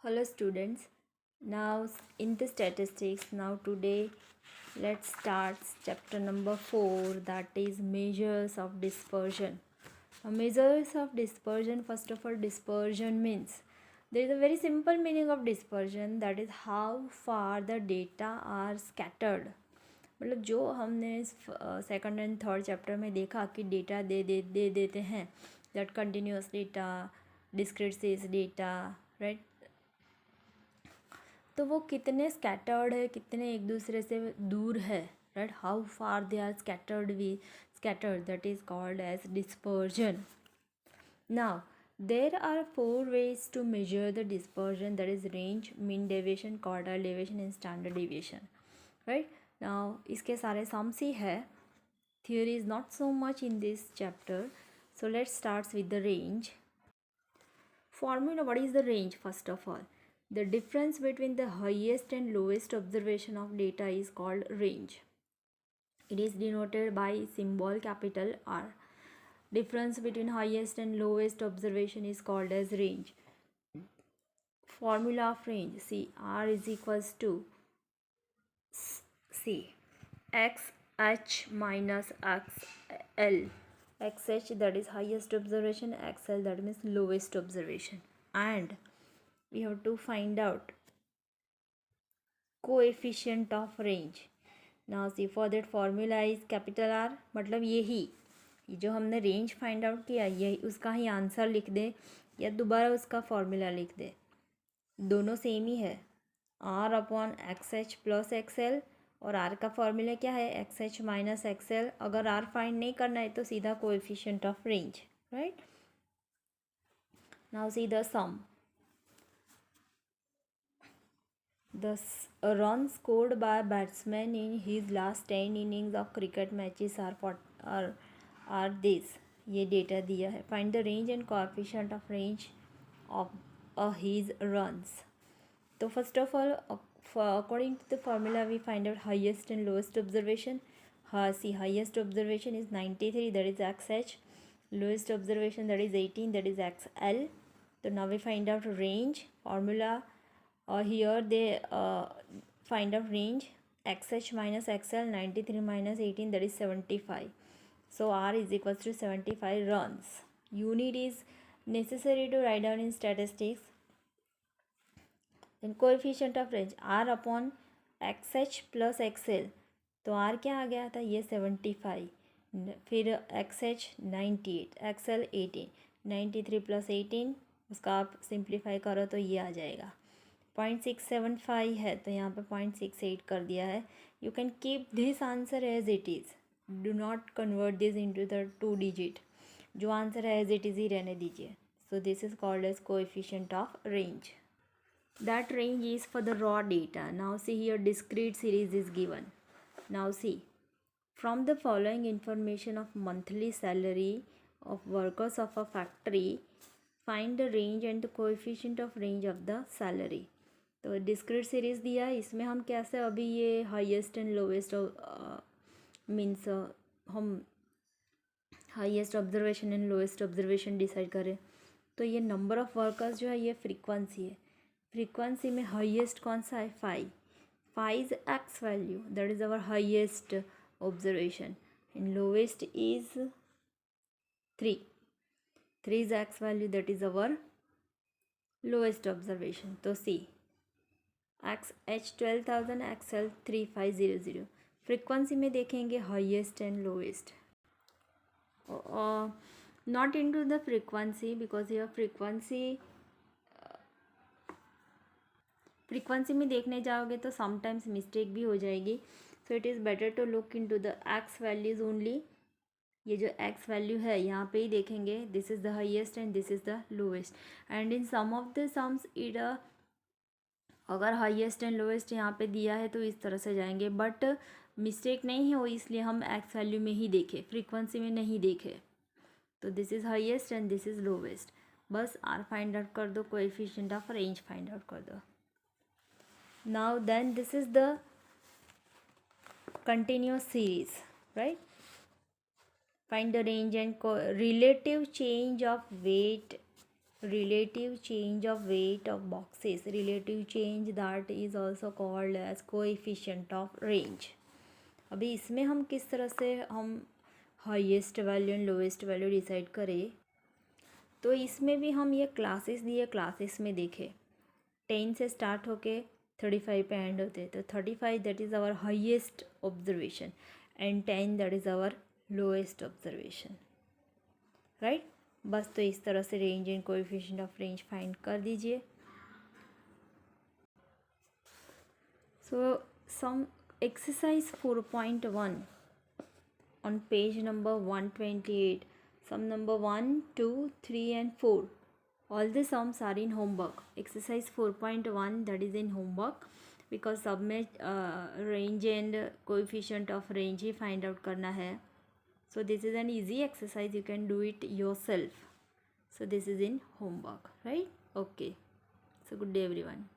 Hello students. Now in the statistics, now today let's start chapter number 4, that is measures of dispersion. Measures of dispersion, first of all, dispersion means there is a very simple meaning of dispersion, that is how far the data are scattered. मतलब जो हमने second and third chapter में देखा कि data दे देते हैं, that continuous data, discrete सेस डेटा, राइट, तो वो कितने स्कैटर्ड है, कितने एक दूसरे से दूर है, right, how far they are scattered, that is called as dispersion. Now there are four ways to measure the dispersion, that is range, mean deviation, quartile deviation and standard deviation, right. Now इसके सारे sums ही है, theory is not so much in this chapter. So let's start with the range formula. What is the range? First of all, the difference between the highest and lowest observation of data is called range. It is denoted by symbol capital R. Difference between highest and lowest observation is called as range. Formula of range, see, R is equals to C XH minus XL. XH, that is highest observation, XL, that means lowest observation, and we have to find out coefficient of range. Now see, for that formula is capital R, मतलब यही जो हमने range find out किया यही उसका ही answer लिख दे या दोबारा उसका फॉर्मूला लिख दे, दोनों सेम ही है, R upon X H plus X L, और R का फॉर्मूला क्या है, X H minus X L. अगर R फाइंड नहीं करना है तो सीधा coefficient of range, right. Now see the sum. The run scored by a batsman in his last 10 innings of cricket matches are this. ये data दिया है. Find the range and coefficient of range of his runs. तो first of all, according to the formula, we find out highest and lowest observation. See, highest observation is 93, that is XH. Lowest observation, that is 18, that is XL. So now we find out range formula. Here they find out range, XH minus XL, 93 minus 18, that is 75. So R is equals to 75 runs. Unit is necessary to write down in statistics. Then coefficient of range, R upon XH plus XL. तो R क्या आ गया था, ये 75, फिर XH 98, XL 18, 93 plus 18, उसका आप simplify करो तो ये आ जाएगा 0.675 है, तो यहाँ पे 0.68 कर दिया है. You can keep this answer as it is, do not convert this into the 2 digit, जो आंसर है एज इट इज़ ही रहने दीजिए. So this is called as coefficient of range. That range is for the raw data. Now see here discrete series is given. Now see, from the following information of monthly salary of workers of a factory, find the range and the coefficient of range of the salary. तो discrete series दिया है, इसमें हम कैसे अभी ये highest and lowest means हम highest observation and lowest observation decide करें. तो ये नंबर ऑफ़ वर्कर्स जो है ये फ्रीक्वेंसी है. फ्रीक्वेंसी में हाईएस्ट कौन सा है, 5. 5 is X value, that is our highest observation, and lowest is 3. 3 is X value, that is our lowest observation. तो see X H 12,000, XL 3500. Frequency में देखेंगे highest and lowest, not into the frequency, because यह frequency में देखने जाओगे तो sometimes mistake भी हो जाएगी. So it is better to look into the X values only. ये जो एक्स वैल्यू है यहाँ पे ही देखेंगे, this is the highest and this is the lowest. And in some of the sums it अगर हाईएस्ट एंड लोएस्ट यहाँ पे दिया है तो इस तरह से जाएंगे, बट मिस्टेक नहीं हो इसलिए हम एक्स वैल्यू में ही देखें, फ्रीक्वेंसी में नहीं देखें. तो this is highest and this is lowest. बस आर फाइंड आउट कर दो, coefficient of range find out कर दो. Now then this is the continuous series, right. Find the range and relative change of weight relative change of weight of boxes, relative change that is also called as coefficient of range. अभी इसमें हम किस तरह से हम highest value and lowest value decide करें, तो इसमें भी हम ये क्लासेस दिए, क्लासेस में देखें 10 से स्टार्ट होके 35 पे एंड होते, तो 35 that is our highest observation and 10 that is our lowest observation, right. बस तो इस तरह से range and coefficient of range find कर दीजिए। So some exercise 4.1 on page number 128, sum number 1, 2, 3 and 4, all the sums are in homework. Exercise 4.1 that is in homework because सब में range and coefficient of range he find out करना है. So this is an easy exercise, you can do it yourself. So this is in homework, right? Okay, so good day everyone.